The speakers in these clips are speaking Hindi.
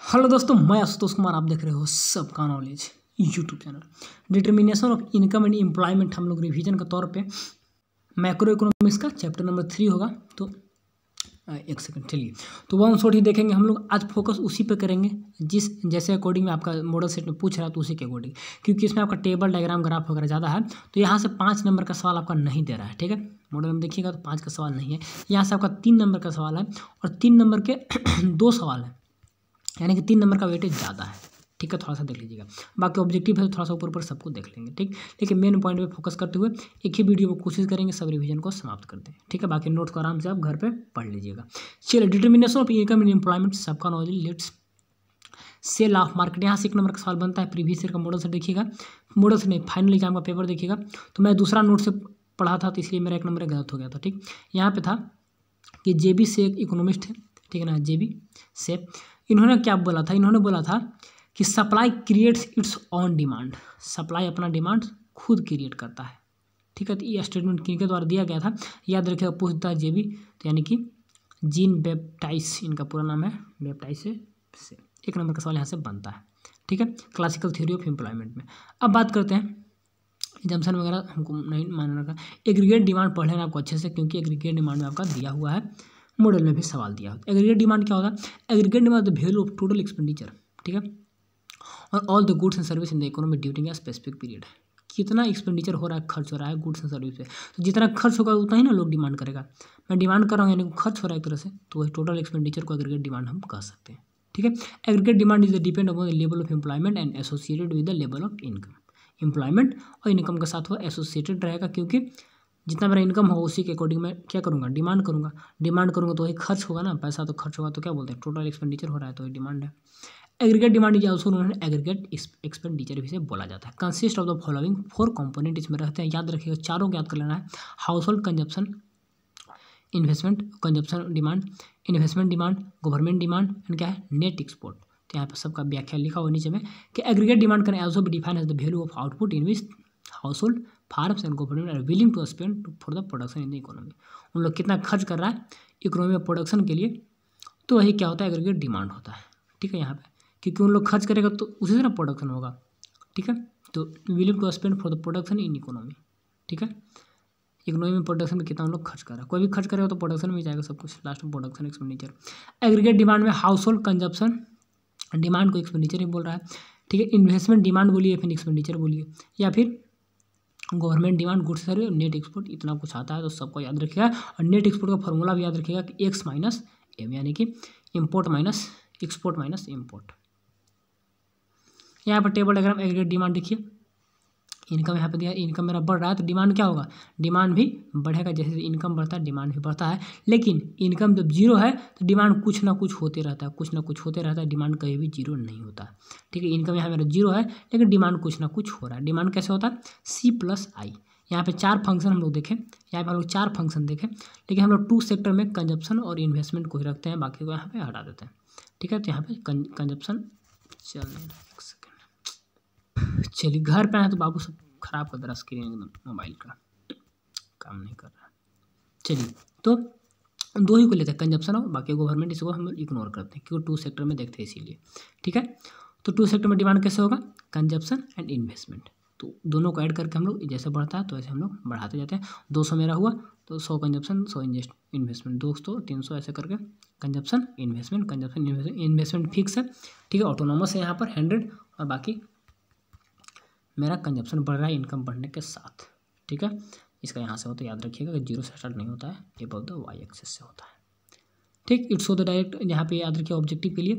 हेलो दोस्तों, मैं आशुतोष कुमार। आप देख रहे हो सबका knowledge YouTube channel. Determination of income and employment हम लोग रिवीजन के तौर पे मैक्रो इकोनॉमिक्स का चैप्टर नंबर 3 होगा। तो एक सेकंड, चलिए तो वन शॉट ही देखेंगे हम लोग। आज फोकस उसी पे करेंगे जिस जैसे अकॉर्डिंग में आपका मॉडल सेट में पूछ रहा है तो उसी के अकॉर्डिंग, क्योंकि इसमें आपका टेबल डायग्राम ग्राफ वगैरह ज़्यादा है। तो यहाँ से 5 नंबर का सवाल आपका नहीं दे रहा है, ठीक है। मॉडल में देखिएगा तो 5 का सवाल नहीं है। यहाँ से आपका 3 नंबर का सवाल है और 3 नंबर के 2 सवाल है, यानी कि 3 नंबर का वेटेज ज़्यादा है, ठीक है। थोड़ा सा देख लीजिएगा, बाकी ऑब्जेक्टिव है तो थोड़ा सा ऊपर ऊपर सबको देख लेंगे, ठीक। लेकिन मेन पॉइंट पे फोकस करते हुए एक ही वीडियो में कोशिश करेंगे सब रिवीजन को समाप्त करते हैं, ठीक है। बाकी नोट्स को आराम से आप घर पे पढ़ लीजिएगा। चलिए, determination of income and employment सबका knowledge. Let's sale of market. यहाँ से 1 नंबर का सवाल बनता है। प्रीवियस ईयर का मॉडल से देखिएगा, मॉडल से नहीं, फाइनल एग्जाम का पेपर देखिएगा। तो मैं दूसरा नोट से पढ़ा था तो इसलिए मेरा 1 नंबर गलत हो गया था, ठीक। यहाँ पे था कि जेबी से एक इकोनॉमिस्ट है, ठीक है ना, जेबी से। इन्होंने क्या बोला था? इन्होंने बोला था कि supply creates it's on demand. Supply अपना डिमांड खुद क्रिएट करता है, ठीक है। तो ये स्टेटमेंट किनके द्वारा दिया गया था? याद रखिएगा, पूछता है जेबी, तो यानी कि जीन बैप्टाइस इनका पूरा नाम है, बैप्टाइस से 1 नंबर का सवाल यहाँ से बनता है, ठीक है। क्लासिकल थ्योरी ऑफ एम्प्लॉयमेंट में अब बात करते हैं। जम्सन वगैरह हमको नहीं मानना का। एग्रीगेट डिमांड पढ़ लेना आपको अच्छे से, क्योंकि एग्रीगेट डिमांड में आपका दिया हुआ है, मॉडल में भी सवाल दिया होता है। एग्रीगेट डिमांड क्या होता है? Aggregate demand the value of total expenditure, ठीक है, और all the goods and service in the economy during a specific period. कितना एक्सपेंडिचर हो रहा है, खर्च हो रहा है गुड्स एंड सर्विस पे, तो जितना खर्च होगा उतना ही ना लोग डिमांड करेगा। मैं डिमांड कर रहा हूँ यानी खर्च हो रहा है एक तरह से, तो वही टोटल एक्सपेंडिचर को एग्रीगेट डिमांड हम कह सकते हैं, ठीक है। Aggregate demand is the depend upon the level of employment and associated with the level of income. Employment और इनकम के साथ वो एसोसिएटेड रहेगा, क्योंकि जितना मेरा इनकम होगा उसी के अकॉर्डिंग मैं क्या करूँगा, डिमांड करूँगा। डिमांड करूँगा तो वही खर्च होगा ना, पैसा तो खर्च होगा, तो क्या बोलते हैं, टोटल एक्सपेंडिचर हो रहा है तो वही डिमांड है। Aggregate demand is also known as aggregate expenditure भी से बोला जाता है। Consist of the following 4 component इसमें रहते हैं, याद रखिएगा, चारों को याद कर लेना है। House hold consumption, investment consumption demand, investment demand, government demand and क्या है, नेट एक्सपोर्ट। तो यहाँ पर सबका व्याख्या लिखा हुआ नीचे में कि aggregate demand can also be defined as the value of output in which household firms and government are willing to spend for the production in the economy. उन लोग कितना खर्च कर रहा है इकोनॉमी में प्रोडक्शन के लिए, तो वही क्या होता है, एग्रीगेट डिमांड होता है, ठीक है। यहाँ पे क्योंकि उन लोग खर्च करेगा तो उसी से ना प्रोडक्शन होगा, ठीक है। तो willing to spend for the production in economy, ठीक है। इकोनॉमी में प्रोडक्शन में कितना हम लोग खर्च कर रहा है, कोई भी खर्च करेगा तो प्रोडक्शन में जाएगा सब कुछ, लास्ट में प्रोडक्शन एक्सपेंडिचर। एग्रीगेट डिमांड में हाउस होल्ड कंजप्शन डिमांड को एक्सपेंडिचर ही बोल रहा है, ठीक है। इन्वेस्टमेंट डिमांड बोलिए, फिर एक्सपेंडिचर बोलिए, या फिर government demand, goods service, net export, इतना कुछ आता है तो सबको याद रखिएगा। और नेट एक्सपोर्ट का फॉर्मूला भी याद रखिएगा कि एक्स माइनस एम, यानी कि import minus export minus import. यहाँ पर टेबल डायग्राम एग्रीगेट डिमांड देखिए, इनकम यहाँ पे दिया, इनकम मेरा बढ़ रहा है तो डिमांड क्या होगा, डिमांड भी बढ़ेगा। जैसे इनकम बढ़ता है डिमांड भी बढ़ता है, लेकिन इनकम जब जीरो है तो डिमांड कुछ ना कुछ होते रहता है, कुछ ना कुछ होते रहता है, डिमांड कहीं भी जीरो नहीं होता, ठीक है। इनकम यहाँ मेरा जीरो है लेकिन डिमांड कुछ ना कुछ हो रहा है। डिमांड कैसे होता है, C+I। यहाँ पे 4 फंक्शन हम लोग देखें, यहाँ पे हम लोग 4 फंक्शन देखें, लेकिन हम लोग 2 सेक्टर में कंजप्शन और इन्वेस्टमेंट को ही रखते हैं, बाकी को यहाँ पे हटा देते हैं, ठीक है। तो यहाँ पे कंजप्शन चल नहीं रहा, एक सेकेंड। चलिए, घर पे आए तो बाबू सब खराब कर दे रहा, स्क्रीन एकदम मोबाइल का काम नहीं कर रहा। चलिए, तो 2 ही को लेते हैं, कंजप्शन और बाकी गवर्नमेंट, इसको हम इग्नोर करते हैं क्योंकि 2 सेक्टर में देखते हैं इसीलिए, ठीक है। तो 2 सेक्टर में डिमांड कैसे होगा, कंजप्शन एंड इन्वेस्टमेंट। तो दोनों को ऐड करके हम लोग जैसे बढ़ता है तो ऐसे हम लोग बढ़ाते जाते हैं। 200 मेरा हुआ तो 100 कंजप्शन 100 इन्वेस्टमेंट, 200 300 ऐसे करके consumption investment, consumption investment fix है, ठीक है। ऑटोनोमस है यहाँ पर 100, और बाकी मेरा कंजप्शन बढ़ रहा है इनकम बढ़ने के साथ, ठीक है। इसका यहाँ से होता है, याद रखिएगा कि 0 से स्टार्ट नहीं होता है, एबव द वाई एक्सिस से होता है, ठीक। इट्स द डायरेक्ट, यहाँ पे याद रखिए ऑब्जेक्टिव के लिए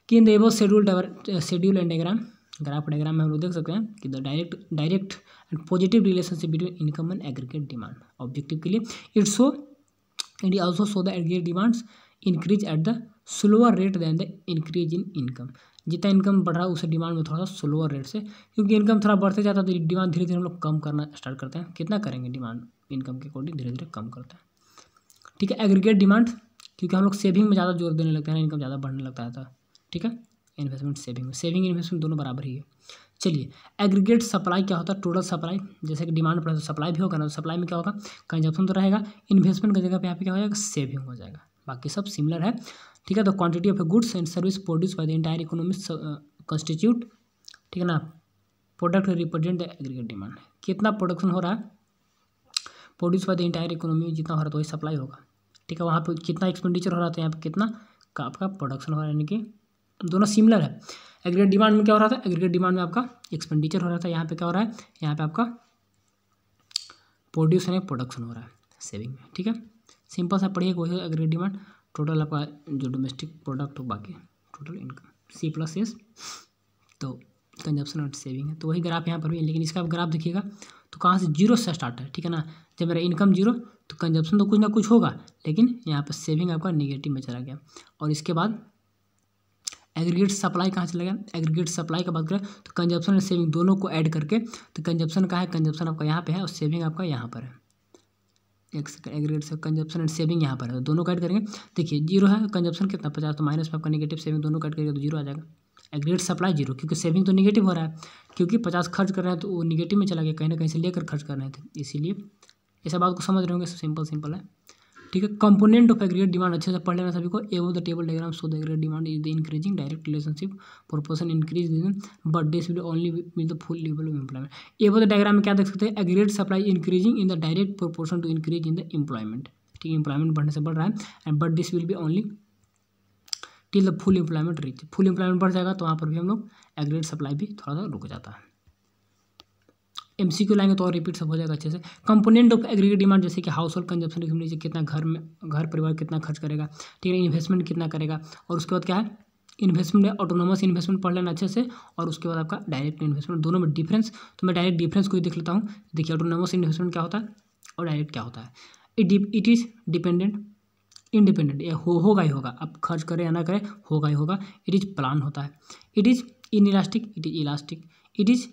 कि in the above schedule and diagram, graph diagram में हम लोग देख सकते हैं कि the direct and positive relationship between income and aggregate demand. Objective के लिए it also show the aggregate demands increase at the slower rate than the increase in income. जितना इनकम बढ़ रहा है उसे डिमांड में थोड़ा सा स्लोअर रेट से, क्योंकि इनकम थोड़ा बढ़ते जाता है तो डिमांड धीरे धीरे हम लोग कम करना स्टार्ट करते हैं। कितना करेंगे, डिमांड इनकम के अकॉर्डिंग धीरे धीरे कम करते हैं, ठीक है। एग्रीगेट डिमांड, क्योंकि हम लोग सेविंग में ज़्यादा जोर देने लगते हैं, इनकम ज़्यादा बढ़ने लगता है, ठीक है। इन्वेस्टमेंट सेविंग में, सेविंग इन्वेस्टमेंट दोनों बराबर ही है। चलिए, एग्रीगेट सप्लाई क्या होता है, टोटल सप्लाई, जैसे कि डिमांड बढ़े तो सप्लाई भी होगा ना, तो सप्लाई में क्या होगा, कंजप्शन तो रहेगा, इन्वेस्टमेंट की जगह पे यहाँ पे क्या हो जाएगा, सेविंग हो जाएगा, बाकी सब सिमिलर है, ठीक है। तो quantity of goods and service produce by the entire economy constitute, ठीक है ना, product represent the aggregate demand. कितना प्रोडक्शन हो रहा है produce by the entire economy, जितना हो रहा है तो वही सप्लाई होगा, ठीक है। वहाँ पे कितना एक्सपेंडिचर हो रहा था, यहाँ पे कितना का आपका प्रोडक्शन हो रहा है, यानी कि दोनों सिमिलर है। एग्रीगेट डिमांड में क्या हो रहा था, एग्रीगेट डिमांड में आपका एक्सपेंडिचर हो रहा था, यहाँ पे क्या हो रहा है, यहाँ पे आपका प्रोड्यूस यानी प्रोडक्शन हो रहा है सेविंग में, ठीक है। सिंपल सा पढ़िए, वही एग्रीगेट डिमांड टोटल आपका जो डोमेस्टिक प्रोडक्ट हो, बाकी total income C plus S, तो कंजप्शन और सेविंग है। तो वही ग्राफ यहाँ पर भी है, लेकिन इसका ग्राफ देखिएगा तो कहाँ से, जीरो से स्टार्ट है, ठीक है ना। जब मेरा इनकम जीरो तो कंजप्शन तो कुछ ना कुछ होगा, लेकिन यहाँ पर सेविंग आपका नेगेटिव में चला गया। और इसके बाद एग्रीगेट सप्लाई कहाँ चला गया, एग्रीगेट सप्लाई का बात करें तो कंजप्शन और सेविंग दोनों को ऐड करके, तो कंजप्शन का है, कंजप्शन आपका यहाँ पे है और सेविंग आपका यहाँ पर है। एक सेकंड, एग्रीगेट से कंजप्शन एंड सेविंग यहाँ पर है, तो दोनों को ऐड करेंगे। देखिए जीरो है, कंजप्शन कितना 50, तो माइनस में आपका नेगेटिव, सेविंग दोनों को ऐड करेंगे तो जीरो आ जाएगा। एग्रीगेट सप्लाई जीरो, क्योंकि सेविंग तो नेगेटिव हो रहा है, क्योंकि 50 खर्च कर रहे हैं तो वो नेगेटिव में चला गया, कहीं ना कहीं से लेकर खर्च कर रहे थे, इसीलिए ये सब बात को समझ रहे होंगे, सिंपल है, ठीक है। कंपोनेंट ऑफ एग्रीगेट डिमांड अच्छे से पढ़ लेना सभी को। Above the table diagram show the aggregate demand is the increasing direct relationship proportion increase in, but this will only mean the full level of employment. Above the diagram में क्या देख सकते हैं, aggregate supply increasing in the direct proportion to increase in the employment, ठीक है, एम्प्लॉयमेंट बढ़ने से बढ़ रहा है, and but this will be only till the full employment reach. Full employment बढ़ जाएगा तो वहाँ पर भी हम लोग एग्रीगेट सप्लाई भी थोड़ा सा रुक जाता है। एमसीक्यू लाएंगे तो और रिपीट सब हो जाएगा अच्छे से। कंपोनेंट ऑफ एग्रीगेट डिमांड, जैसे कि हाउस होल्ड कंजप्शन लिख लीजिए, कितना घर परिवार कितना खर्च करेगा, ठीक है, इन्वेस्टमेंट कितना करेगा, और उसके बाद क्या है, इन्वेस्टमेंट, ऑटोनोमस इन्वेस्टमेंट पढ़ लेना अच्छे से, और उसके बाद आपका डायरेक्ट इन्वेस्टमेंट, दोनों में डिफरेंस। तो मैं डायरेक्ट डिफरेंस को ही देख लेता हूँ। देखिए ऑटोनोमस इन्वेस्टमेंट क्या होता है और डायरेक्ट क्या होता है। इट इज़ डिपेंडेंट, इंडिपेंडेंट, ये होगा ही होगा, अब खर्च करें या ना करें होगा ही होगा। इट इज़ प्लान होता है। It is inelastic, it is elastic. It is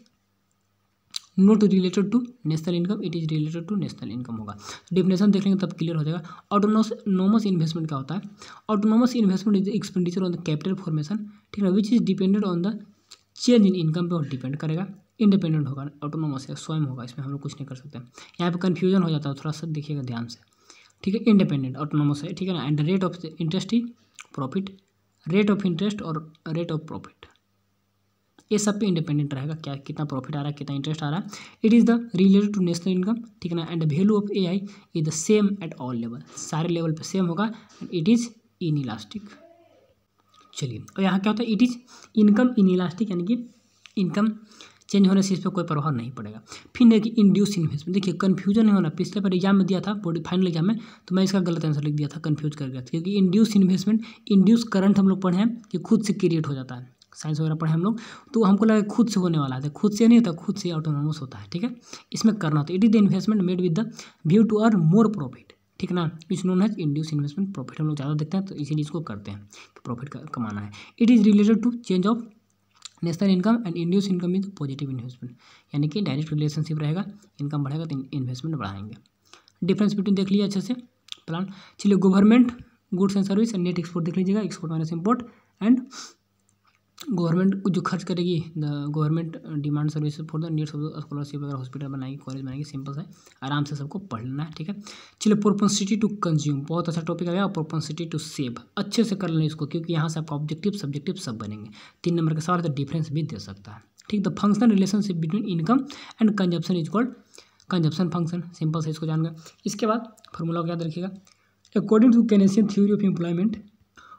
not related to national income, it is related to national income होगा। डेफिनेशन देख लेंगे तब क्लियर हो जाएगा। ऑटोनोमस इन्वेस्टमेंट क्या होता है, autonomous investment is expenditure on the capital formation, ठीक है, which is dependent on the change in income पे और डिपेंड करेगा। इंडिपेंडेंट होगा, ऑटोनोमस है, स्वयं होगा, इसमें हम लोग कुछ नहीं कर सकते। यहाँ पे कन्फ्यूजन हो जाता है, थोड़ा सा देखिएगा ध्यान से, ठीक है। इंडिपेंडेंट ऑटोनोमस है, ठीक है ना। And rate of interest he profit, rate of interest और रेट ऑफ प्रॉफिट, ये सब पे इंडिपेंडेंट रहेगा, क्या कितना प्रॉफिट आ रहा है, कितना इंटरेस्ट आ रहा है। It is the related to national income, ठीक है ना। And the value of AI is the same at all level, सारे लेवल पे सेम होगा। And it is inelastic. चलिए, और यहाँ क्या होता है, इट इज़ इनकम इनइलास्टिक, यानी कि इनकम चेंज होने से इस पर कोई प्रभाव नहीं पड़ेगा। फिर देखिए इंड्यूस इन्वेस्टमेंट, देखिए कन्फ्यूजन नहीं होना। पिछले बार एग्जाम में दिया था, बॉडी फाइनल एग्जाम में, तो मैं इसका गलत आंसर लिख दिया था, कन्फ्यूज कर गया था, क्योंकि इंड्यूस इन्वेस्टमेंट, इंड्यूस करंट हम लोग पढ़े हैं कि खुद से क्रिएट हो जाता है, साइंस वगैरह पढ़े हम लोग, तो हमको लगा खुद से होने वाला है, खुद से नहीं होता, खुद से ऑटोनोमस होता है, ठीक है। इसमें करना होता है। It is the investment made with the view to earn more profit, ठीक है ना। Is known as induce investment. Profit हम लोग ज़्यादा देखते हैं तो इसीलिए इसको करते हैं कि प्रॉफिट कमाना है। It is related to change of national income and induce income is positive investment, यानी कि डायरेक्ट रिलेशनशिप रहेगा, इनकम बढ़ेगा तो इन्वेस्टमेंट बढ़ाएंगे। डिफरेंस बिटवीन देख लीजिए अच्छे से प्लान। चलिए government goods and service and net export देख लीजिएगा, export minus import. And government जो खर्च करेगी, the government demand service for the needs of the scholarship वगैरह, हॉस्पिटल बनाएगी, कॉलेज बनाएगी, सिंपल है, आराम से सबको पढ़ लेना है, ठीक है। चलिए प्रोपेंसिटी टू कंज्यूम, बहुत अच्छा टॉपिक आ गया। प्रोपेंसिटी टू सेव, अच्छे से कर लेना इसको, क्योंकि यहाँ से आपका ऑब्जेक्टिव सब्जेक्टिव सब बनेंगे। 3 नंबर के सवाल तो डिफरेंस भी दे सकता है, ठीक। The functional relationship between income and consumption is called consumption function, simple से इसको जान गए। इसके बाद फॉर्मूला को याद रखिएगा, according to Keynesian theory of employment.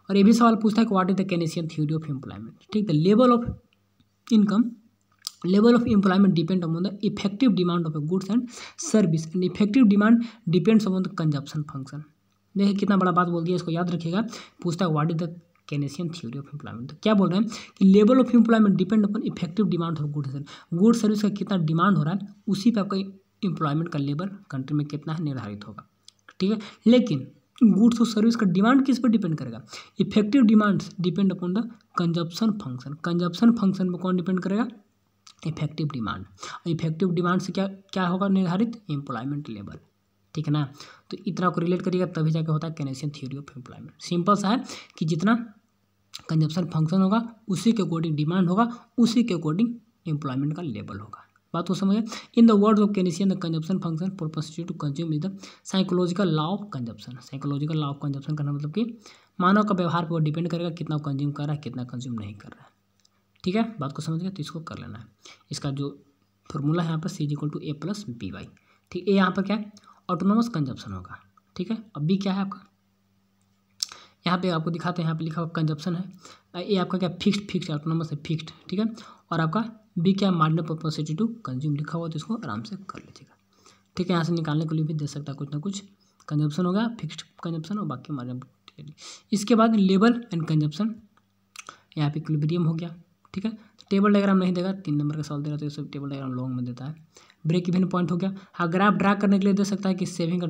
और ये भी सवाल पूछता है कि what is the Keynesian theory of employment, ठीक। The level of income, level of employment depend upon the effective demand of a goods and service, and effective demand depends upon the consumption function. देखिए कितना बड़ा बात बोल दिया, इसको याद रखिएगा। पूछता है what is the Keynesian theory of employment, तो क्या बोल रहे हैं कि level of employment depend upon effective demand of goods, goods service का कितना डिमांड हो रहा है, उसी पे आपका एम्प्लॉयमेंट का लेवल कंट्री में कितना है निर्धारित होगा, ठीक है। लेकिन गुड्स और सर्विस का डिमांड किस पर डिपेंड करेगा, effective demands depend upon the consumption function. Consumption function में कौन डिपेंड करेगा, इफेक्टिव डिमांड। इफेक्टिव डिमांड से क्या क्या होगा निर्धारित, एम्प्लॉयमेंट लेवल, ठीक है ना। तो इतना को रिलेट करिएगा तभी जाके होता है Keynesian theory of employment. Simple सा है कि जितना कंजप्शन फंक्शन होगा उसी के अकॉर्डिंग डिमांड होगा, उसी के अकॉर्डिंग एम्प्लॉयमेंट का लेवल होगा, बात को समझ। In the words of Keynesian the consumption function proportional to consume is the psychological law of consumption. Psychological law of consumption करना मतलब कि मानव का व्यवहार पर वो डिपेंड करेगा कितना कंज्यूम कर रहा है कितना कंज्यूम नहीं कर रहा है। ठीक है, बात को समझ गए, तो इसको कर लेना है। इसका जो फॉर्मूला है यहाँ पर C=A+BY। ठीक, ए यहाँ पर क्या है, ऑटोनोमस कंजप्शन होगा। ठीक है, अब बी क्या है आपका, यहाँ पे आपको दिखाते हैं, यहाँ पे लिखा हुआ कंजप्शन है। ए आपका क्या, फिक्स्ड ऑटोनोमस है, फिक्स्ड। ठीक है, और आपका बी क्या, मार्जिनल प्रोपोर्शनल टू कंज्यूम लिखा हुआ, तो इसको आराम से कर लीजिएगा। ठीक है, यहाँ से निकालने के लिए भी दे सकता है कुछ ना कुछ। कंजप्शन हो गया, फिक्स्ड कंजप्शन और बाकी मार्जिनल। इसके बाद लेवल एंड कंजप्शन, यहाँ पे इक्विलिब्रियम हो गया। ठीक है, टेबल डायग्राम नहीं देगा, 3 नंबर का सवाल दे रहा है तो ये सब टेबल डायग्राम लॉन्ग में देता है। ब्रेक इवन पॉइंट हो गया। हाँ, ग्राफ ड्रा करने के लिए दे सकता है कि सेविंग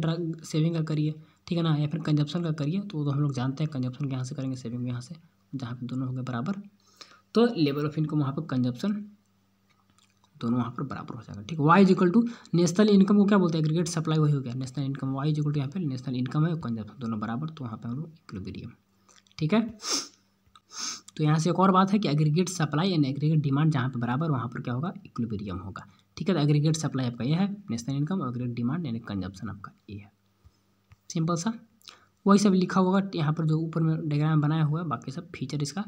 का करिए, ठीक है ना, या फिर कंजप्शन का करिए, तो हम लोग जानते हैं कंजप्शन यहाँ से करेंगे, सेविंग यहाँ से, जहाँ पे दोनों हो गए बराबर, तो लेवल ऑफ इनकम वहाँ पर कंजप्शन दोनों वहाँ पर बराबर हो जाएगा। ठीक, Y= नेशनल इनकम को क्या बोलते हैं, एग्रीगेट सप्लाई, वही हो गया नेशनल इनकम। Y= यहाँ पे नेशनल इनकम है और कंजप्शन दोनों बराबर, तो वहाँ पे हम लोग इक्विलिब्रियम। ठीक है, तो यहाँ से एक और बात है कि aggregate supply and aggregate demand जहाँ पे बराबर वहाँ पर क्या होगा, इक्विलिब्रियम होगा। ठीक है, तो एग्रीगेट सप्लाई आपका ये है नेशनल इनकम, और एग्रीगेट डिमांड यानी कंजप्शन आपका ये है। सिंपल सा वही सब लिखा होगा यहाँ पर जो ऊपर में डायग्राम बनाया हुआ है, बाकी सब फीचर इसका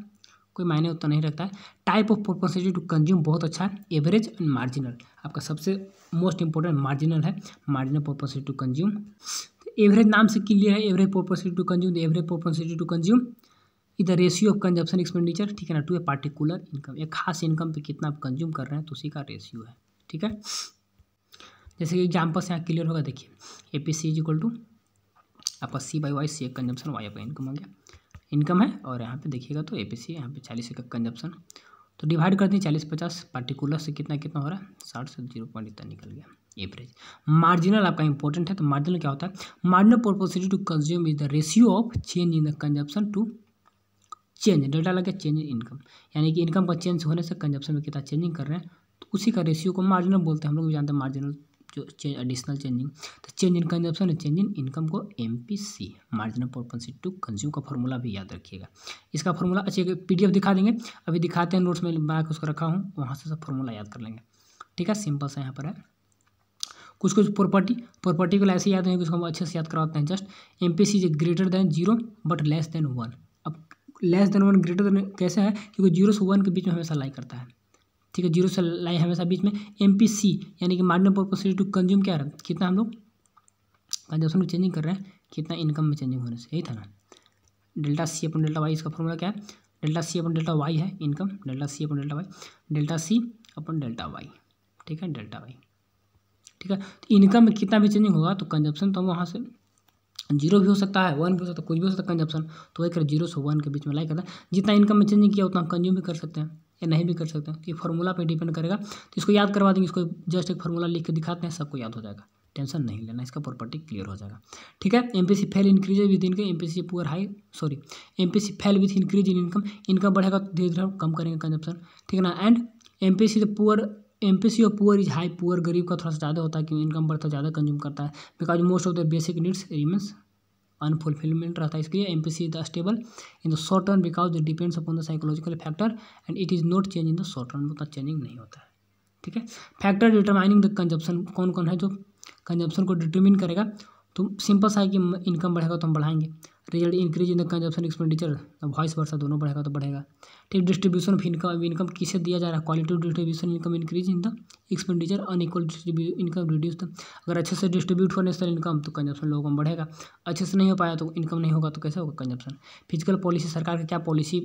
कोई मायने उतना नहीं रखता है। Type of proportional to consume बहुत अच्छा है, एवरेज एंड मार्जिनल। आपका सबसे मोस्ट इंपॉर्टेंट मार्जिनल है, marginal proportional to consume. Average नाम से क्लियर है, average proportional to consume, average proportional to consume इधर रेशियो ऑफ कंजप्शन एक्सपेंडिचर, ठीक है ना, टू ए पार्टिकुलर इनकम, एक खास इनकम पे कितना आप कंज्यूम कर रहे हैं तो उसी का रेशियो है। ठीक है, जैसे कि एग्जाम्पल से यहाँ क्लियर होगा, देखिए APC= आपका C/Y, C कंजप्शन, Y आपका इनकम हो गया, इनकम है, और यहाँ पे देखिएगा तो APC यहाँ पे 40 का कंजप्शन, तो डिवाइड कर दी 40-50, पार्टिकुलर से कितना कितना हो रहा है, 60 से 0 पॉइंट इतना निकल गया एवरेज। मार्जिनल आपका इंपॉर्टेंट है, तो मार्जिनल क्या होता है, marginal proportional to consume is the ratio of change in the consumption to change, delta लगे चेंज इन इनकम, यानी कि इनकम का चेंज होने से कंजप्शन में कितना चेंजिंग कर रहे हैं, तो उसी का रेशियो को मार्जिनल बोलते हैं। हम लोग भी जानते हैं मार्जिनल जो चेंज, एडिशनल चेंजिंग, तो change in consumption, change in income को MPC, marginal proportional to consume का फॉर्मूला भी याद रखिएगा। इसका फॉर्मूला अच्छे PDF दिखा देंगे, अभी दिखाते हैं, नोट्स में बना के उसको रखा हूँ, वहाँ से सब फॉर्मूला याद कर लेंगे। ठीक है, सिंपल सा यहाँ पर है। कुछ प्रॉपर्टी को ऐसे याद नहीं, उसको हम अच्छे से याद करवाते हैं। Just MPC is greater than 0 but less than 1। अब लेस देन 1 ग्रेटर देन कैसे है, क्योंकि 0 से 1 के बीच में हमेशा लाई करता है। ठीक है, 0 से लाई हमेशा बीच में। MPC यानी कि मार्जिनल प्रोपोर्शनल टू कंज्यूम क्या है, कितना हम लोग कंजप्शन में चेंजिंग कर रहे हैं, कितना इनकम में चेंजिंग होने से, यही था ना। डेल्टा C/डेल्टा Y, इसका फॉर्मूला क्या है, डेल्टा C/डेल्टा Y है income, delta C delta Y, delta C delta Y। ठीक है, डेल्टा Y। ठीक है, तो इनकम में कितना भी चेंजिंग होगा तो कंजप्शन तो वहाँ से 0 भी हो सकता है, 1 भी हो सकता है, कुछ भी हो सकता है कंजप्शन, तो वही कर 0 से 1 के बीच में लाई करता है। जितना इनकम में चेंजिंग किया उतना हम कंज्यूम भी कर सकते हैं या नहीं भी कर सकते हैं, कि फार्मूला पे डिपेंड करेगा। तो इसको याद करवा देंगे, इसको जस्ट एक फार्मूला लिख के दिखाते हैं, सबको याद हो जाएगा, टेंशन नहीं लेना, इसका प्रॉपर्टी क्लियर हो जाएगा। ठीक है, MPC fail increase with income, MPC poor high, sorry MPC fail with increase in income, income बढ़ेगा तो धीरे धीरे कम करेंगे कंजप्शन। ठीक है ना, एंड MPC और पुअर इज हाई, पुअर गरीब का थोड़ा सा ज़्यादा होता है, क्योंकि इनकम बढ़ता है ज़्यादा कंज्यूम करता है, because most of the basic needs remains unfulfilment रहता है। इसके लिए MPC is the stable in the short term because it depends upon the psychological factor and it is not change in the short term, उतना चेंजिंग नहीं होता है। ठीक है, फैक्टर डिटरमाइनिंग द कंजप्शन, कौन कौन है जो कंजप्शन को डिटरमिन करेगा, तो सिंपल सा है कि इनकम बढ़ेगा तो हम बढ़ाएंगे, result increase in the consumption expenditure, vice versa दोनों बढ़ेगा तो बढ़ेगा। ठीक, डिस्ट्रीब्यूशन ऑफ इनकम किसे दिया जा रहा है, quality distribution income increase in the expenditure, unequal income reduce the, अगर अच्छे से डिस्ट्रीब्यूट हो नेशनल इनकम तो कंजप्शन लोगों में बढ़ेगा, अच्छे से नहीं हो पाया तो इनकम नहीं होगा तो कैसे होगा कंजप्शन। फिजिकल पॉलिसी, सरकार की क्या पॉलिसी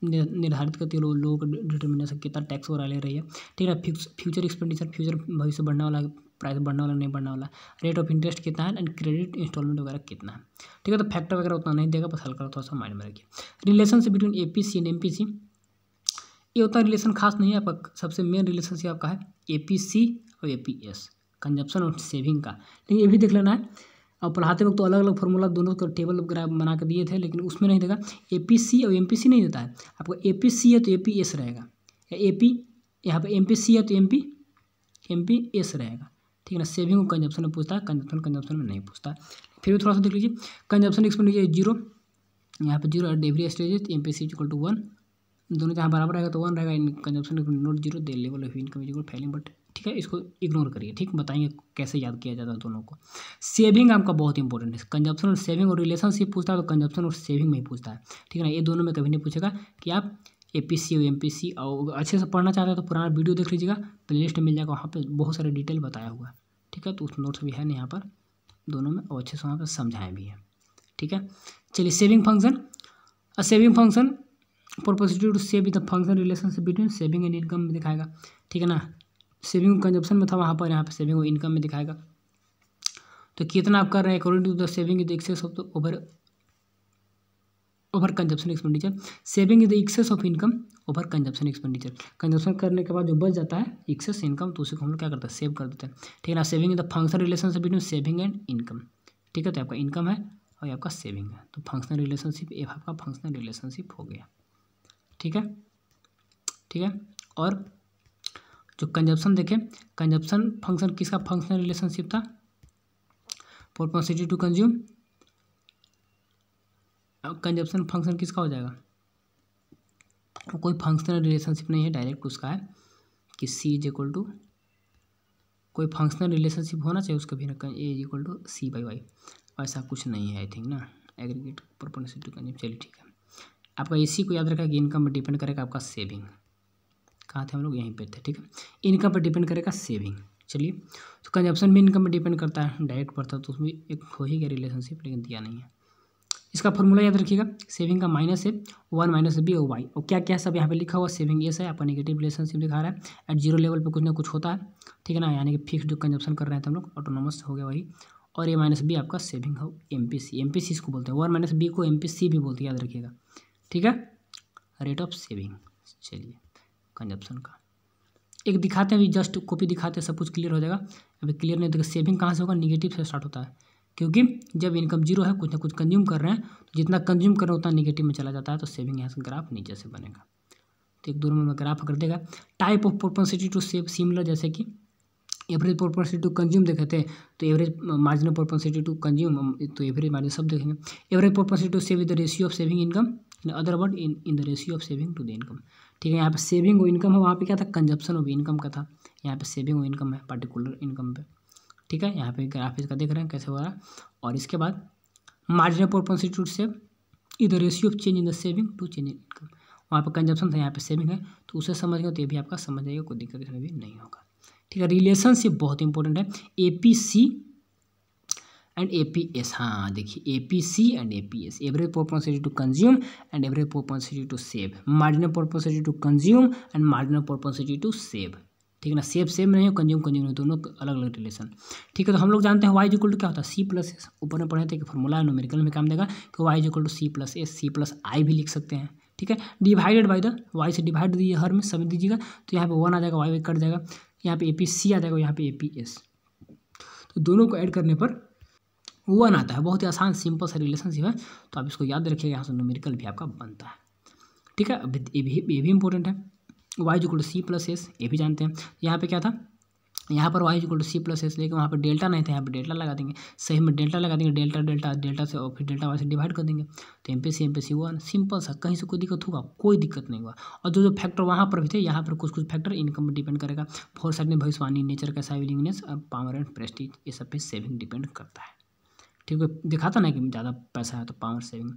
निर्धारित करती है, लोगों को डिटर्मिनेशन कितना टैक्स वगैरह ले रही है। ठीक है, फ्यूचर एक्सपेंडिचर, फ्यूचर भविष्य बढ़ने वाला, प्राइस बढ़ने वाला नहीं बढ़ने वाला, रेट ऑफ इंटरेस्ट कितना है, एंड क्रेडिट इंस्टॉलमेंट वगैरह कितना है। ठीक है, तो फैक्टर वगैरह उतना नहीं देगा, बस हल्का थोड़ा सा माइंड में रखिए। Relationship between APC and MPC, ये उतना रिलेशन खास नहीं है, आपका सबसे मेन रिलेशनशिप आपका है APC और APS, कंजप्शन और सेविंग का। लेकिन ये भी देख लेना है, और पढ़ाते वक्त तो अलग अलग फार्मूला दोनों का टेबल वगैरह बना के दिए थे, लेकिन उसमें नहीं देगा, APC और MPC नहीं देता है आपको, APC है तो APS रहेगा, या AP यहाँ पे MPC है तो MPS रहेगा। ठीक है ना, सेविंग और कंजप्शन में पूछता है, कंजप्शन में नहीं पूछता। फिर भी थोड़ा सा देख लीजिए, कंजप्शन एक्सपेंडिचर 0, यहाँ पे 0 एट एवरी स्टेज, MPC = 1, दोनों जहाँ बराबर रहेगा तो 1 रहेगा, consumption not 0, they level of income is falling but ठीक है, इसको इग्नोर करिए, ठीक, बताएंगे कैसे याद किया जाता है दोनों को। सेविंग आपका बहुत इंपॉर्टेंट है, कंजप्शन और सेविंग और रिलेशनशिप पूछता है तो कंजप्शन और सेविंग में ही पूछता है, ठीक है ना। ये दोनों में कभी नहीं पूछेगा कि आप APC और MPC और अच्छे से पढ़ना चाहते हैं तो पुराना वीडियो देख लीजिएगा, प्लेलिस्ट मिल जाएगा, वहाँ पे बहुत सारे डिटेल बताया हुआ है, ठीक है। तो उस नोट्स भी है नहीं यहाँ पर दोनों में, और अच्छे से वहाँ पर समझाएं भी है, ठीक है। चलिए saving function, saving function propensity to save with the function relationship between saving and income में दिखाएगा, ठीक है ना। सेविंग कंजप्शन में था वहाँ पर, यहाँ पे सेविंग और इनकम में दिखाएगा। तो कितना आप कर रहे हैं according to the saving is excess of the over consumption expenditure, saving is the excess of income over consumption expenditure. Consumption करने के बाद जो बच जाता है एक्सेस इनकम, तो उसी को हम लोग क्या करते हैं, सेव कर देते हैं, ठीक है ना। Saving is the function relationship between saving and income, ठीक है। तो आपका इनकम है और ये आपका सेविंग है, तो फंक्शनल रिलेशनशिप ये आपका फंक्शनल रिलेशनशिप हो गया, ठीक है, ठीक है। और जो कंजप्शन देखें, कंजप्शन फंक्शन किसका फंक्शनल रिलेशनशिप था, प्रोपोजिटिव टू कंज्यूम। कंजप्शन फंक्शन किसका हो जाएगा, कोई फंक्शनल रिलेशनशिप नहीं है, डायरेक्ट उसका है कि C इज इक्वल टू, कोई फंक्शनल रिलेशनशिप होना चाहिए उसका भी ना, A is equal to C/Y, ऐसा कुछ नहीं है आई थिंक ना, एग्रीगेट प्रोपोर्शनल टू कंज्यूम। चलिए ठीक है, आपका इसी को याद रखा कि इनकम पर डिपेंड करेगा आपका सेविंग, कहाँ थे हम लोग, यहीं पे थे, ठीक है। इनकम पर डिपेंड करेगा सेविंग। चलिए, तो कंजप्शन भी इनकम पर डिपेंड करता है, डायरेक्ट पड़ता है, तो उसमें एक हो ही गया रिलेशनशिप, लेकिन दिया नहीं है। इसका फॉर्मूला याद रखिएगा, सेविंग का माइनस है 1 माइनस B और Y, और क्या क्या सब यहाँ पे लिखा हुआ, सेविंग एस है, आपका नेगेटिव रिलेशनशिप दिखा रहा है, एट जीरो लेवल पे कुछ ना कुछ होता है, ठीक है ना, यानी कि फिक्स्ड कंजप्शन कर रहे हैं तो हम लोग, ऑटोनोमस हो गया वही, और ये माइनस B आपका सेविंग हो MPC इसको बोलते हैं, 1 माइनस B को MPC भी बोलते हैं, याद रखिएगा, ठीक है, रेट ऑफ सेविंग। चलिए कंजप्शन का एक दिखाते हैं, अभी जस्ट कॉपी दिखाते हैं, सब कुछ क्लियर हो जाएगा। अभी क्लियर नहीं देखो, सेविंग कहाँ से होगा, निगेटिव से स्टार्ट होता है, क्योंकि जब इनकम जीरो है, कुछ ना कुछ कंज्यूम कर रहे हैं, तो जितना कंज्यूम कर रहे हैं उतना निगेटिव में चला जाता है, तो सेविंग यहाँ से ग्राफ नीचे से बनेगा। तो एक दो में ग्राफ कर देगा। Type of proportionality to save similar, जैसे कि एवरेज प्रोपोर्शनलिटी टू कंज्यूम देखे थे, तो average marginal proportionality to consume, तो एवरेज मार्जिन सब देखेंगे। Average proportionality to save with the ratio of saving income, in other word in the ratio of saving to the income, ठीक है। यहाँ पे सेविंग और इनकम है, वहाँ पे क्या था, कंजप्शन ऑफ इनकम का था, यहाँ पे सेविंग और इनकम है पर्टिकुलर इनकम पे, ठीक है। यहाँ पे ग्राफ इसका देख रहे हैं कैसे हो रहा है। और इसके बाद मार्जिनल प्रोपोर्शनलिटी टू सेव इधर ratio of change in the saving to change in income, वहाँ पे कंजप्शन था, यहाँ पे सेविंग है, तो उसे समझ गए तो ये भी आपका समझ जाएगा, कोई दिक्कत इसमें भी नहीं होगा, ठीक है। रिलेशनशिप बहुत इंपॉर्टेंट है, APC एंड APS, हाँ देखिए APC and APS, average proportionality to consume and average proportionality to save, marginal proportionality to consume and marginal proportionality to save, ठीक है ना। सेव सेम नहीं है, कंज्यूम नहीं, दोनों अलग अलग रिलेशन, ठीक है। तो हम लोग जानते हैं Y इक्वल टू क्या होता है, C+S, ऊपर में पढ़े थे कि फॉर्मूला न्यूमेरिकल में काम देगा कि Y equal to C+S, C+I भी लिख सकते हैं, ठीक है। डिवाइडेड बाई द Y से डिवाइड दीजिए, हर में समझ दीजिएगा, तो यहाँ पे 1 आ जाएगा, Y कट जाएगा, यहाँ पे APC आ जाएगा, यहाँ पे APS, तो दोनों को ऐड करने पर 1 आता है। बहुत ही आसान सिंपल सा रिलेशनशिप है, तो आप इसको याद रखिएगा, यहाँ से न्यूमेरिकल भी आपका बनता है, ठीक है। अब ये भी इंपॉर्टेंट है, Y इक्वल टू C+S, ये भी जानते हैं। यहाँ पे क्या था, यहाँ पर Y इक्वल टू C+S, लेकिन वहाँ पर डेल्टा नहीं था, यहाँ पर डेल्टा लगा देंगे, सही में डेल्टा लगा देंगे, डेल्टा से, और फिर डेल्टा Y से डिवाइड कर देंगे, तो MPC 1, सिंपल सा, कहीं से कोई दिक्कत होगा, कोई दिक्कत नहीं हुआ। और जो फैक्टर वहाँ पर भी थे, यहाँ पर कुछ फैक्टर इनकम पर डिपेंड करेगा, फोरसाइट में भविष्यवाणी, नेचर का विलिंगनेस, पावर एंड प्रेस्टीज, ये सब पे सेविंग डिपेंड करता है, ठीक है। दिखाता ना कि ज़्यादा पैसा है तो पावर सेविंग।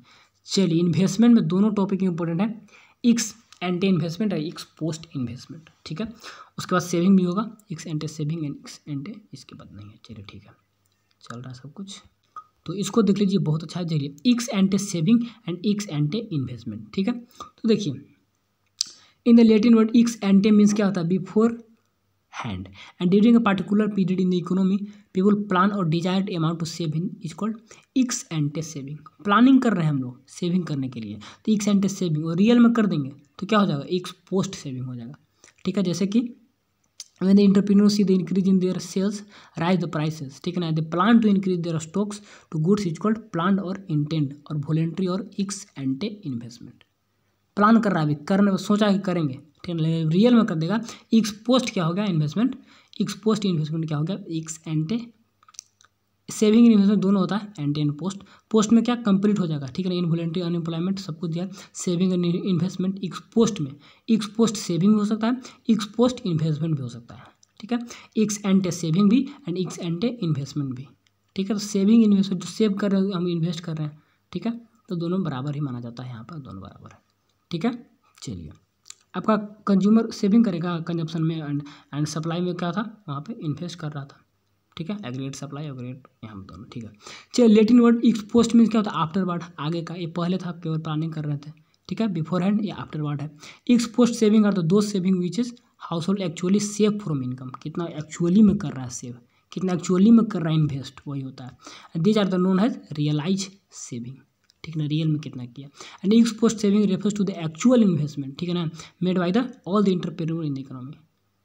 चलिए इन्वेस्टमेंट में दोनों टॉपिक इंपॉर्टेंट है, एक्स एंटे इन्वेस्टमेंट है, एक्स पोस्ट इन्वेस्टमेंट, ठीक है। उसके बाद सेविंग भी होगा, x ante saving and ex एंटे, इसके बाद नहीं है। चलिए ठीक है, चल रहा है सब कुछ, तो इसको देख लीजिए, बहुत अच्छा है। चलिए ex ante saving and ex ante investment, ठीक है। तो देखिए in the Latin word ex ante means क्या होता है, beforehand, and during a particular period in the economy people plan और desired amount to save in is called ex ante saving. Planning कर रहे हैं हम लोग सेविंग करने के लिए, तो एक्स एंटे सेविंग, और रियल में कर देंगे तो क्या हो जाएगा, एक्स पोस्ट सेविंग हो जाएगा, ठीक है। जैसे कि when the entrepreneurs see the increase in their sales rise the prices, ठीक है ना, they plan to increase their stocks to goods is called planned और intent और voluntary और ex ante investment। प्लान कर रहा है, अभी करने सोचा कि करेंगे, ठीक है, रियल में कर देगा। एक्स पोस्ट क्या हो गया, इन्वेस्टमेंट, एक्स पोस्ट इन्वेस्टमेंट क्या हो गया, एक्स एंटे सेविंग इन्वेस्टमेंट दोनों होता है, एंटी एंड पोस्ट। पोस्ट में क्या कंप्लीट हो जाएगा, ठीक है ना, इनवॉलंटरी अनएम्प्लॉयमेंट सब कुछ दिया। Saving and investment x post में, एक्स पोस्ट सेविंग भी हो सकता है, एक्स पोस्ट इन्वेस्टमेंट भी हो सकता है, ठीक है। एक्स एंटे सेविंग भी एंड एक्स एंटे इन्वेस्टमेंट भी, ठीक है। तो सेविंग इन्वेस्टमेंट जो सेव कर रहे हैं हम इन्वेस्ट कर रहे हैं, ठीक है, तो दोनों बराबर ही माना जाता है, यहाँ पर दोनों बराबर है, ठीक है। चलिए आपका कंज्यूमर सेविंग करेगा कंजप्शन में एंड सप्लाई में क्या था, वहाँ पे इन्वेस्ट कर रहा था, ठीक है। एग्रीगेट सप्लाई एग्रीगेट यहाँ पर दोनों, ठीक है। चलिए Latin word x post means क्या होता है, आफ्टर वर्ड, आगे का। ये पहले था केवल प्लानिंग कर रहे थे, ठीक है, बिफोर हैंड या आफ्टर वर्ड है। एक्स पोस्ट सेविंग आर दो saving which is house hold actually save from income, कितना एक्चुअली में कर रहा है सेव, कितना एक्चुअली में कर रहा है इन्वेस्ट, वही होता है। These are the known as realise saving, ठीक है ना, रियल में कितना किया। And ex post saving refers to the actual investment, ठीक है ना, made by the all the entrepreneur in the economy.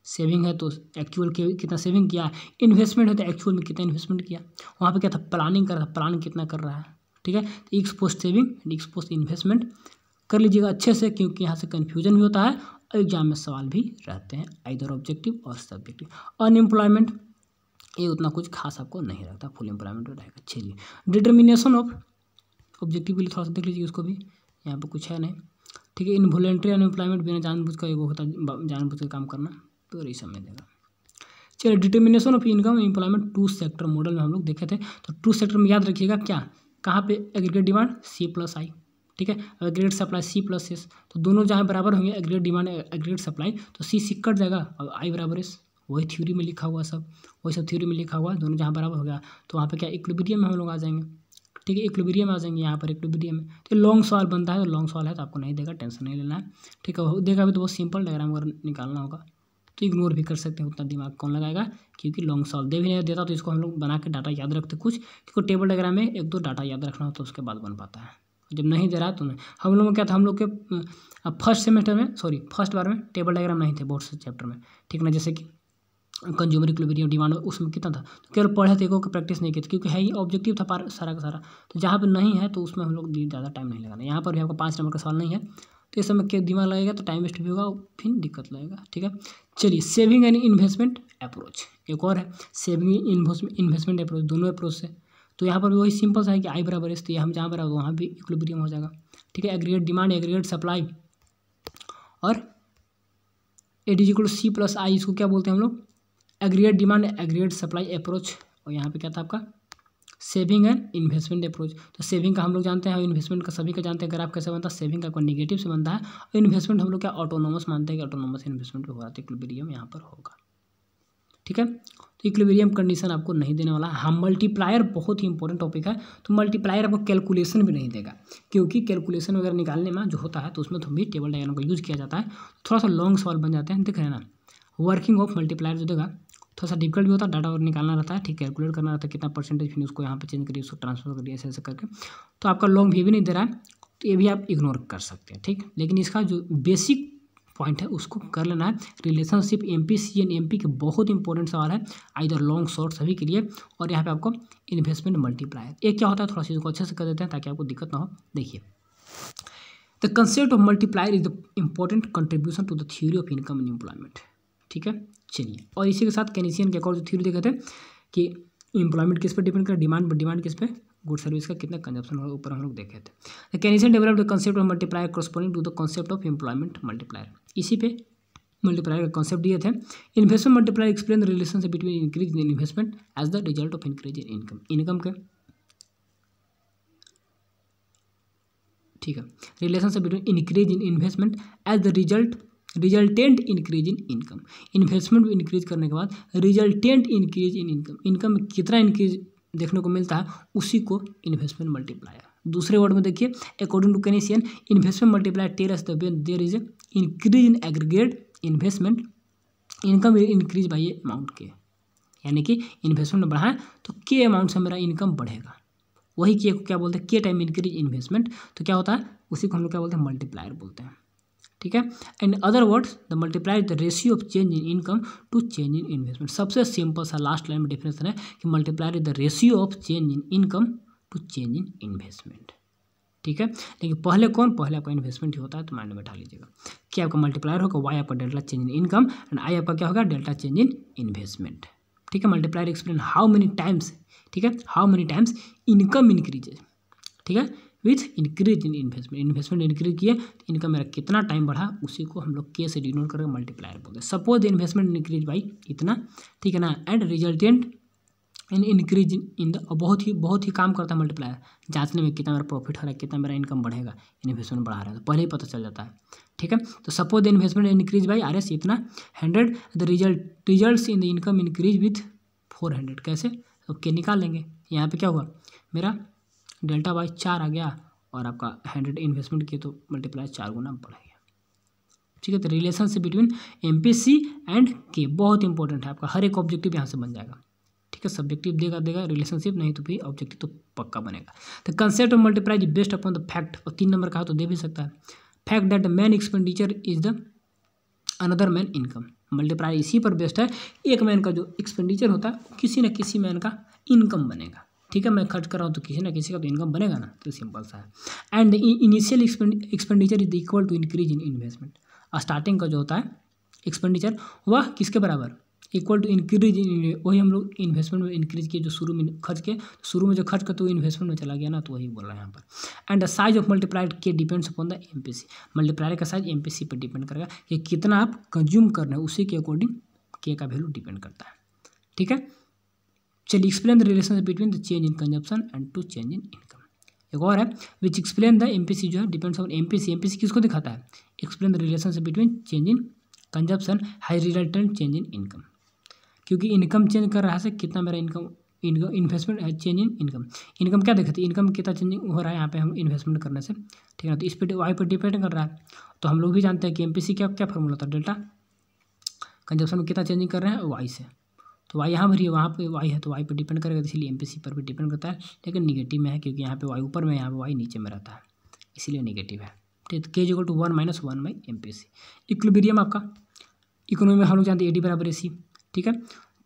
Saving है तो एक्चुअल कितना सेविंग किया, इन्वेस्टमेंट है तो एक्चुअल में कितना इन्वेस्टमेंट किया। वहाँ पे क्या था, प्लानिंग कर रहा था, प्लान कितना कर रहा है, ठीक है। X post saving and ex post investment कर लीजिएगा अच्छे से, क्योंकि यहाँ से कन्फ्यूजन भी होता है और एग्जाम में सवाल भी रहते हैं, आइदर ऑब्जेक्टिव और सब्जेक्टिव। अनएम्प्लॉयमेंट ये उतना कुछ खास आपको नहीं रहता, फुल एम्प्लॉयमेंट रहेगा। चलिए डिटर्मिनेशन ऑफ ऑब्जेक्टिव के लिए थोड़ा सा देख लीजिए उसको भी, यहाँ पे कुछ है नहीं, ठीक है। इनवॉलंटरी अनएम्प्लॉयमेंट बिना जानबूझ कर एगो होता है जानबूझ कर काम करना, तो यही समझ देगा। चलिए determination of income employment two sector model में हम लोग देखे थे, तो टू सेक्टर में याद रखिएगा क्या, कहाँ पे एग्रीगेट डिमांड C+I, ठीक है, एग्रीगेट सप्लाई C+S, तो दोनों जहाँ बराबर होंगे एग्रीगेट डिमांड एग्रीगेट सप्लाई, तो C कट जाएगा और I बराबर S, वही थ्योरी में लिखा हुआ सब, वही सब थ्योरी में लिखा हुआ, दोनों जहाँ बराबर हो गया तो वहाँ पे क्या इक्विलिब्रियम में हम लोग आ जाएंगे, ठीक है, इक्विलिब्रियम आ जाएंगे यहाँ पर इक्विलिब्रियम में। तो लॉन्ग सवाल बनता है, तो लॉन्ग सवाल है तो आपको नहीं देगा, टेंशन नहीं लेना है, ठीक है। देगा भी तो बहुत सिंपल डायग्राम अगर निकालना होगा तो इग्नोर भी कर सकते हैं, उतना दिमाग कौन लगाएगा, क्योंकि लॉन्ग सवाल दे भी नहीं देता, तो इसको हम लोग बना के डाटा याद रखते कुछ, क्योंकि टेबल डायग्राम में एक दो डाटा याद रखना हो तो उसके बाद बन पाता है, जब नहीं दे रहा तो नहीं। हम लोग में क्या था, हम लोग के फर्स्ट सेमेस्टर में फर्स्ट बार में टेबल डायग्राम नहीं थे बहुत से चैप्टर में, ठीक ना, जैसे कि कंज्यूमर इक्विलिब्रियम डिमांड, उसमें कितना था, तो केवल पढ़े थे, को प्रैक्टिस नहीं की थी, क्योंकि है ही ऑब्जेक्टिव था सारा का सारा, तो जहाँ पर नहीं है तो उसमें हम लोग ज़्यादा टाइम नहीं लगाना। यहाँ पर भी आपका 5 नंबर का सवाल नहीं है, तो इस समय क्या दिमाग लगेगा तो टाइम वेस्ट भी होगा, फिर दिक्कत लगेगा, ठीक है। चलिए सेविंग एंड इन्वेस्टमेंट अप्रोच एक और है, सेविंग इन्वेस्टमेंट अप्रोच, दोनों अप्रोच से, तो यहाँ पर भी वही सिंपल सा है कि I बराबर S, तो हम जहाँ बराबर वहाँ भी इक्विलिब्रियम हो जाएगा, ठीक है। एग्रीगेट डिमांड एग्रीगेट सप्लाई और C+I, इसको क्या बोलते हैं हम लोग, aggregate demand aggregate supply approach. और यहाँ पे क्या था आपका सेविंग एंड इन्वेस्टमेंट अप्रोच। तो सेविंग का हम लोग जानते हैं और इन्वेस्टमेंट का सभी का जानते हैं, ग्राफ कैसे बनता है, सेविंग का नेगेटिव से बनता है और इन्वेस्टमेंट हम लोग क्या ऑटोनोमस मानते हैं कि ऑटोनोमस इन्वेस्टमेंट पे हो रहा है, इक्विलिब्रियम यहाँ पर होगा, ठीक है। तो इक्विलिब्रियम कंडीशन आपको नहीं देने वाला है। हम मल्टीप्लायर बहुत ही इंपॉर्टेंट टॉपिक है, तो मल्टीप्लायर आपको कैलकुलेशन भी नहीं देगा, क्योंकि कैलकुलेशन वगैरह निकालने में जो होता है तो उसमें तो भी टेबल डायग्राम का यूज़ किया जाता है, थोड़ा सा लॉन्ग सवाल बन जाते हैं, देख रहे हैं ना। वर्किंग ऑफ मल्टीप्लायर जो देगा थोड़ा सा डिफिकल्ट भी होता है, डाटा और निकालना रहता है, ठीक, कैलकुलेट करना रहता है कितना परसेंटेज, फिर उसको यहाँ पे चेंज करिए, उसको ट्रांसफर करिए, ऐसे करके, तो आपका लॉन्ग भी नहीं दे रहा है, तो ये भी आप इग्नोर कर सकते हैं, ठीक। लेकिन इसका जो बेसिक पॉइंट है उसको कर लेना है। रिलेशनशिप MPC एंड MP के बहुत इंपॉर्टेंट सवाल है, आइदर लॉन्ग शॉर्ट सभी के लिए। और यहाँ पे आपको इन्वेस्टमेंट मल्टीप्लायर, ये क्या होता है, थोड़ा सा इसको अच्छे से कर देते हैं ताकि आपको दिक्कत ना हो। देखिए the concept of multiplier is the important contribution to the theory of income and employment, ठीक है। चलिए और इसी के साथ केनीसियन के अकॉर्डिंग थ्योरी देखे थे कि एम्प्लॉयमेंट किस पर डिपेंड करे, डिमांड किस पे, गुड सर्विस का कितना कंजप्शन होगा, ऊपर हम लोग देखे थे। The Keynesian developed the concept of multiplier corresponding to the concept of employment multiplier, इसी पे मल्टीप्लायर का कॉन्सेप्ट दिए थे। Investment multiplier explain the relationship between increase in investment as the result of increase in income के, ठीक है, relationship between increase in investment as the resultant increase in income, investment increase करने के बाद रिजल्टेंट इंक्रीज इन इनकम में कितना इंक्रीज देखने को मिलता है, उसी को इन्वेस्टमेंट मल्टीप्लायर। दूसरे वर्ड में देखिए, according to Keynesian investment multiplier tell us the when there is increase in aggregate investment income will increase by a amount के, यानी कि इन्वेस्टमेंट बढ़ाएं तो के अमाउंट से मेरा इनकम बढ़ेगा, वही के को क्या बोलते हैं, के टाइम इंक्रीज इन्वेस्टमेंट, तो क्या होता है उसी को हम लोग क्या बोलते हैं, मल्टीप्लायर बोलते हैं, ठीक है। In other words the multiplier the ratio of change in income to change in investment. सबसे सिंपल सा लास्ट लाइन में डिफरेंस है कि multiplier is the ratio of change in income to change in investment, ठीक है। लेकिन पहले आपका इन्वेस्टमेंट ही होता है, तो माइंड में बैठा लीजिएगा कि आपका मल्टीप्लायर होगा वाई आपका delta change in income and I आपका क्या होगा, डेल्टा चेंज इन इन्वेस्टमेंट, ठीक है। Multiplier explain how many times, ठीक है, how many times income increases, ठीक है, with increase in investment, investment increase किए तो इनका मेरा कितना टाइम बढ़ा, उसी को हम लोग के से डिनोट करके मल्टीप्लायर बोलते हैं। Suppose the investment increase by इतना, ठीक है ना, and resultant in increase in the, बहुत ही काम करता है मल्टीप्लायर जांचने में, कितना मेरा प्रॉफिट हो रहा है, कितना मेरा इनकम बढ़ेगा, इन्वेस्टमेंट बढ़ा रहा है तो पहले ही पता चल जाता है, ठीक है। तो suppose the investment increase by R S इतना 100, the results in the income increase with 400, कैसे, तो के निकाल लेंगे। यहाँ पे क्या हुआ, मेरा डेल्टा बाई 4 आ गया और आपका 100 इन्वेस्टमेंट किए तो मल्टीप्लाई 4 गुना बढ़ गया, ठीक है। तो रिलेशनशिप बिटवीन एमपीसी एंड के बहुत इंपॉर्टेंट है, आपका हर एक ऑब्जेक्टिव यहाँ से बन जाएगा, ठीक है। सब्जेक्टिव देगा रिलेशनशिप, नहीं तो फिर ऑब्जेक्टिव तो पक्का बनेगा। तो concept of multiply is based upon the fact, और 3 नंबर का तो दे भी सकता है, fact that man expenditure is the another man income. Multiply इसी पर बेस्ड है, एक मैन का जो एक्सपेंडिचर होता है किसी न किसी मैन का इनकम बनेगा, ठीक है। मैं खर्च कर रहा हूँ तो किसी न किसी का तो इनकम बनेगा ना, तो सिंपल सा है। And the initial expenditure is equal to increase in investment, starting का जो होता है एक्सपेंडिचर वह किसके बराबर, इक्वल टू इंक्रीज इन, वही हम लोग इन्वेस्टमेंट में इंक्रीज किए, जो शुरू में खर्च किए, शुरू में जो खर्च करते वो इन्वेस्टमेंट में चला गया ना, तो वही बोल रहा है यहाँ पर। And the size of multiplied के depends upon the MPC, multiplier का साइज एमपीसी पर डिपेंड करेगा कि कितना आप कंज्यूम कर रहे हैं, उसी के अकॉर्डिंग के का वैल्यू डिपेंड करता है, ठीक है। चलिए explain the relation between the change in consumption and to change in income. एक और है विच एक्सप्लेन द एमपीसी, जो है डिपेंड्स ऑन एमपीसी, एमपीसी किसको दिखाता है, explain the relationship between change in consumption high resultant change in income, क्योंकि इनकम चेंज कर रहा है, कितना मेरा इनकम इन्वेस्टमेंट है, चेंज इन इनकम, इनकम क्या देखते हैं, इनकम कितना चेंजिंग हो रहा है यहाँ पे हम इन्वेस्टमेंट करने से, ठीक है ना। तो इस पर वाई पर डिपेंड कर रहा है, तो हम लोग भी जानते हैं कि एमपीसी क्या क्या फॉर्मूला था, डेल्टा कंजप्शन में कितना चेंजिंग कर रहे हैं वाई से, तो वाई यहाँ पर ही है, वहाँ पे वाई है तो वाई पर डिपेंड करेगा, इसलिए एमपीसी पर भी डिपेंड करता है, लेकिन निगेटिव में है क्योंकि यहाँ पे वाई ऊपर में, यहाँ पे वाई नीचे में रहता है, इसीलिए निगेटिव है, ठीक है। K equal to 1 - 1 by MPC. Equilibrium आपका इकोनॉमी में हम लोग जानते हैं एडी बराबर एसी, ठीक है।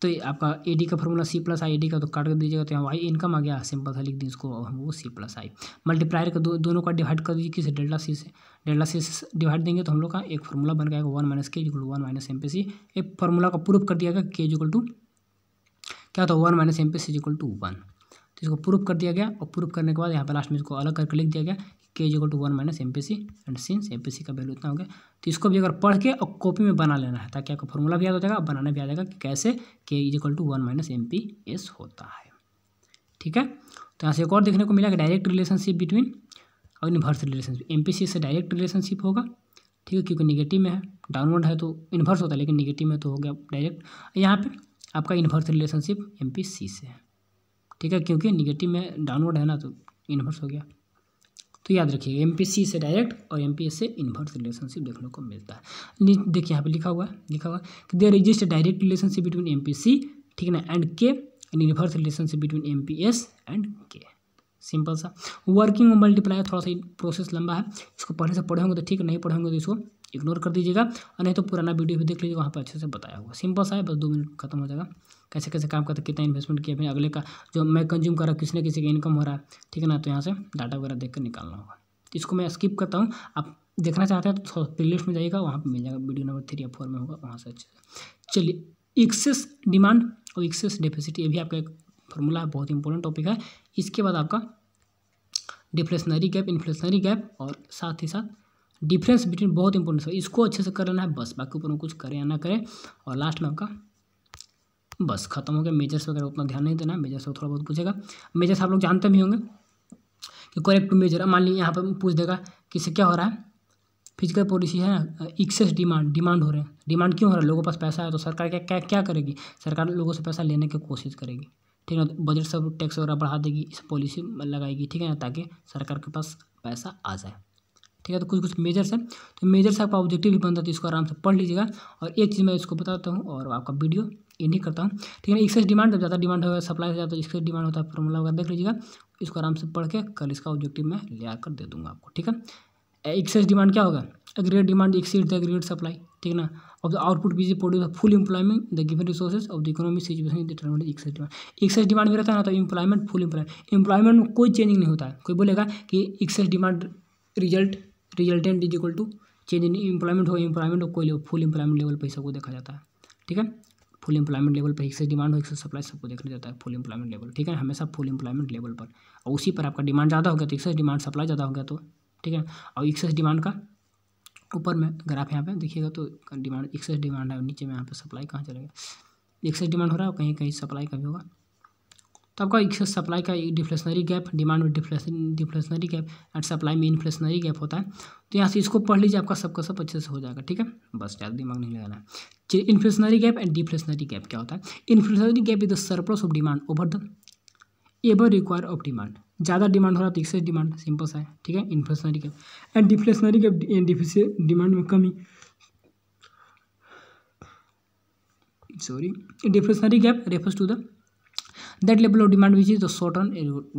तो आपका एडी का फॉर्मूला सी प्लस आई, एडी का तो काट कर दीजिएगा तो यहाँ वाई इनकम आ गया, सिंपल सा लिख दी इसको, हम वो सी प्लस आई। मल्टीप्लायर का दोनों का डिवाइड कर दीजिए किसे, डेल्टा सी से, डेल्टा सी से डिवाइड देंगे तो हम लोग का एक फार्मूला बन गया 1 - के इक्वल टू 1 - एमपीसी। एक फार्मूला का प्रूफ कर दिया गया के इक्वल टू क्या होता है 1 - एमपीसी इक्वल टू 1, तो इसको प्रूफ कर दिया गया, और प्रूफ करने के बाद यहाँ पर लास्ट में इसको अलग करके लिख दिया गया K equal to 1 - MPC, and since MPC का वैल्यू इतना हो गया, तो इसको भी अगर पढ़ के और कॉपी में बना लेना है ताकि आपको फॉर्मूला भी याद हो जाएगा, बनाना भी आ जाएगा कि कैसे के इक्वल टू 1 - एमपीएस होता है, ठीक है। तो यहाँ से एक और देखने को मिला कि डायरेक्ट रिलेशनशिप बिटवीन और इन्वर्स रिलेशनशिप, एमपीसी से डायरेक्ट रिलेशनशिप होगा, ठीक है, क्योंकि निगेटिव में है, डाउनवर्ड है तो इन्वर्स होता है, लेकिन निगेटिव में तो हो गया डायरेक्ट। यहाँ पे आपका इन्वर्स रिलेशनशिप एमपीसी से है, ठीक है, क्योंकि निगेटिव में डाउनवर्ड है ना तो इन्वर्स हो गया। तो याद रखिए एमपीसी से डायरेक्ट और एमपीएस से इन्वर्स रिलेशनशिप देखने को मिलता है। देखिए यहाँ पे लिखा हुआ है कि there exist direct relationship between MPC, ठीक है ना, and K, and inverse relationship between MPS and K, simple सा। वर्किंग और मल्टीप्लायर थोड़ा सा प्रोसेस लंबा है, इसको पढ़े से पढ़े होंगे तो ठीक, नहीं पढ़े होंगे तो इसको इग्नोर कर दीजिएगा, और नहीं तो पुराना वीडियो भी देख लीजिएगा, वहाँ पर अच्छे से बताया होगा, सिंपल सा है, बस 2 मिनट खत्म हो जाएगा। कैसे कैसे काम करते, कितना इन्वेस्टमेंट किया, फिर अगले का जो मैं कंज्यूम कर रहा हूँ किसी न किसी का इनकम हो रहा है, ठीक है ना, तो यहाँ से डाटा वगैरह देख कर निकालना होगा। तो इसको मैं स्किप करता हूँ, आप देखना चाहते हैं तो प्लेलिस्ट में जाइएगा, वहाँ पर मिल जाएगा, वीडियो नंबर 3 या 4 में होगा, वहाँ से अच्छे से। चलिए एक्सेस डिमांड और एक्सेस डेफिसिट, ये भी आपका एक फॉर्मूला है, बहुत इंपॉर्टेंट टॉपिक है। इसके बाद आपका डिफ्लेशनरी गैप, इन्फ्लेशनरी गैप, और साथ ही साथ डिफरेंस बिटवीन, बहुत इंपॉर्टेंट है, इसको अच्छे से कर लेना है बस, बाकी ऊपर में कुछ करें या ना करें। और लास्ट में आपका बस खत्म हो गया, मेजर्स वगैरह उतना ध्यान नहीं देना है, मेजर्स थोड़ा बहुत पूछेगा। मेजर्स आप लोग जानते भी होंगे कि करेक्ट टू मेजर, मान लीजिए यहाँ पर पूछ देगा कि इससे क्या हो रहा है, फिजिकल पॉलिसी है ना, एक्सेस डिमांड हो रहे हैं, डिमांड क्यों हो रहा है, लोगों के पास पैसा है तो सरकार क्या करेगी, सरकार लोगों से पैसा लेने की कोशिश करेगी, ठीक है ना, बजट सब टैक्स वगैरह बढ़ा देगी, इस पॉलिसी लगाएगी, ठीक है ना, ताकि सरकार के पास पैसा आ जाए, ठीक है। तो कुछ मेजर्स है, तो मेजर्स आपका ऑब्जेक्टिव भी बनता है, तो इसको आराम से पढ़ लीजिएगा। और एक चीज़ मैं इसको बताता हूँ और आपका वीडियो एंड करता हूँ, ठीक है। एक्सेस डिमांड जब ज़्यादा डिमांड होगा, सप्लाई से ज़्यादा एक्सेस डिमांड होता है, फॉर्मूला वगैरह देख लीजिएगा, इसको आराम से पढ़ के कल इसका ऑब्जेक्टिव मैं ले आकर दे दूँगा आपको, ठीक है। एक्सेस डिमांड क्या होगा, aggregate demand exceed the aggregate supply, ठीक है ना, of the output which is produce full employment the given resources of the economic situation determined excess demand. Excess demand में रहता है ना तो एम्प्लॉयमेंट फुल एम्प्लॉयमेंट में कोई चेंजिंग नहीं होता है। कोई बोलेगा कि excess demand resultant is equal to change in employment हो, एम्प्लॉयमेंट हो कोई फुल एम्प्लॉयमेंट लेवल पर सबको देखा जाता है, ठीक है। फुल एम्प्लॉयमेंट लेवल पर एक्सेस डिमांड हो एक्सेस सप्लाई सबको देखने देता है फुल एम्प्लॉयमेंट लेवल, ठीक है, हमेशा फुल एम्प्लॉयमेंट लेवल पर। और उसी पर आपका डिमांड ज़्यादा हो गया तो एक्सेस डिमांड सप्लाई ज़्यादा हो गया तो, ठीक है। और एक्सेस डिमांड का ऊपर में ग्राफ यहाँ पे देखिएगा तो डिमांड एक्सेस डिमांड है, नीचे में यहाँ पे सप्लाई कहाँ चलेगा, एक्सेस डिमांड हो रहा है और कहीं कहीं सप्लाई का भी होगा। तो आपका एक्सेस सप्लाई का डिफ्लेशनरी गैप, डिमांड में डिफ्लेशनरी गैप एंड सप्लाई में इन्फ्लेशनरी गैप होता है। तो यहाँ से इसको पढ़ लीजिए, आपका सबका सब अच्छे से हो जाएगा, ठीक है, बस ज़्यादा दिमाग नहीं लगाना है। चलिए inflationary gap and deflationary gap क्या होता है। Inflationary gap is the surplus of demand over the ever require of demand. ज़्यादा डिमांड हो रहा है तो एक्सेस डिमांड, सिंपल सा है, ठीक है, inflationary gap. And deflationary gap demand में कमी, sorry, deflationary gap refers to the that level of demand which is the short run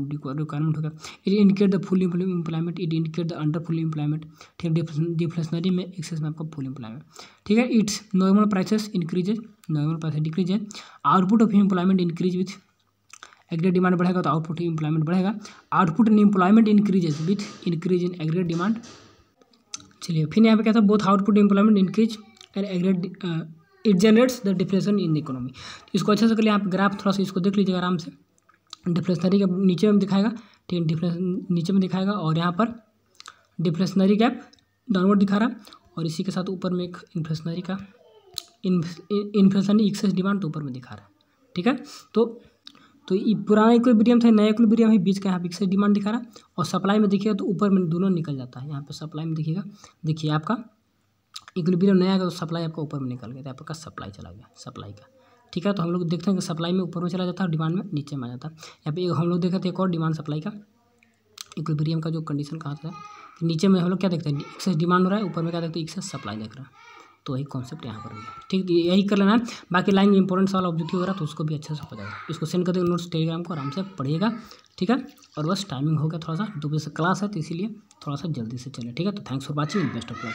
requirement होगा। it indicate the full employment, it indicate the under full employment, ठीक है। डिफ्लेशनरी में एक्सेस में आपका फुल एम्प्लॉयमेंट, ठीक है। It's normal prices increases, normal price decrease है। Output of employment increase with aggregate demand बढ़ेगा तो आउटपुट एम्प्लॉयमेंट बढ़ेगा। Output in employment increases with increase in aggregate demand. चलिए फिर यहाँ पे क्या था, both output employment increase and aggregate it generates the deflation in economy. इसको अच्छे से कर लिया आप, ग्राफ थोड़ा सा इसको देख लीजिएगा आराम से। डिफ्लेशनरी गैप नीचे में दिखाएगा, ठीक है, डिफ्लेशन नीचे में दिखाएगा और यहाँ पर डिफ्लेशनरी गैप डाउनवर्ड दिखा रहा, और इसी के साथ ऊपर में एक इन्फ्लेशनरी का इन्फ्लेशनरी एक्सेस डिमांड तो ऊपर में दिखा रहा है, ठीक है। तो ये पुराना इक्विलिब्रियम था, नया इक्विलिब्रियम है, बीच का यहाँ पे एक्सेस डिमांड दिखा रहा है। और सप्लाई में देखिएगा तो ऊपर में दोनों निकल जाता है, यहाँ पे सप्लाई में देखिएगा, देखिए आपका इक्विलिब्रियम नया तो सप्लाई आपका ऊपर में निकल गया था, आपका सप्लाई चला गया सप्लाई का, ठीक है। तो हम लोग देखते हैं कि सप्लाई में ऊपर में चला जाता है और डिमांड में नीचे में आ जाता है। यहाँ पे हम लोग देखते हैं एक और डिमांड सप्लाई का इक्विलिब्रियम का जो कंडीशन कहाँ था, नीचे में हम लोग क्या देखते हैं, एक्सेस डिमांड हो रहा है, ऊपर में क्या देखते हैं, एक्सेस सप्लाई देख रहा है। तो वही कॉन्सेप्ट यहाँ पर हो गया, ठीक, यही कर लेना है। बाकी लाइन में इंपॉर्टेंट वाला ऑब्जेक्टिव वगैरह तो उसको भी अच्छे से हो जाएगा। इसको सेंड कर देंगे नोट्स टेलीग्राम को, आराम से पढ़िएगा, ठीक है। और बस टाइमिंग हो गया थोड़ा सा 2 बजे से क्लास है तो इसीलिए थोड़ा सा जल्दी से चले, ठीक है। तो thanks for watching, best of luck.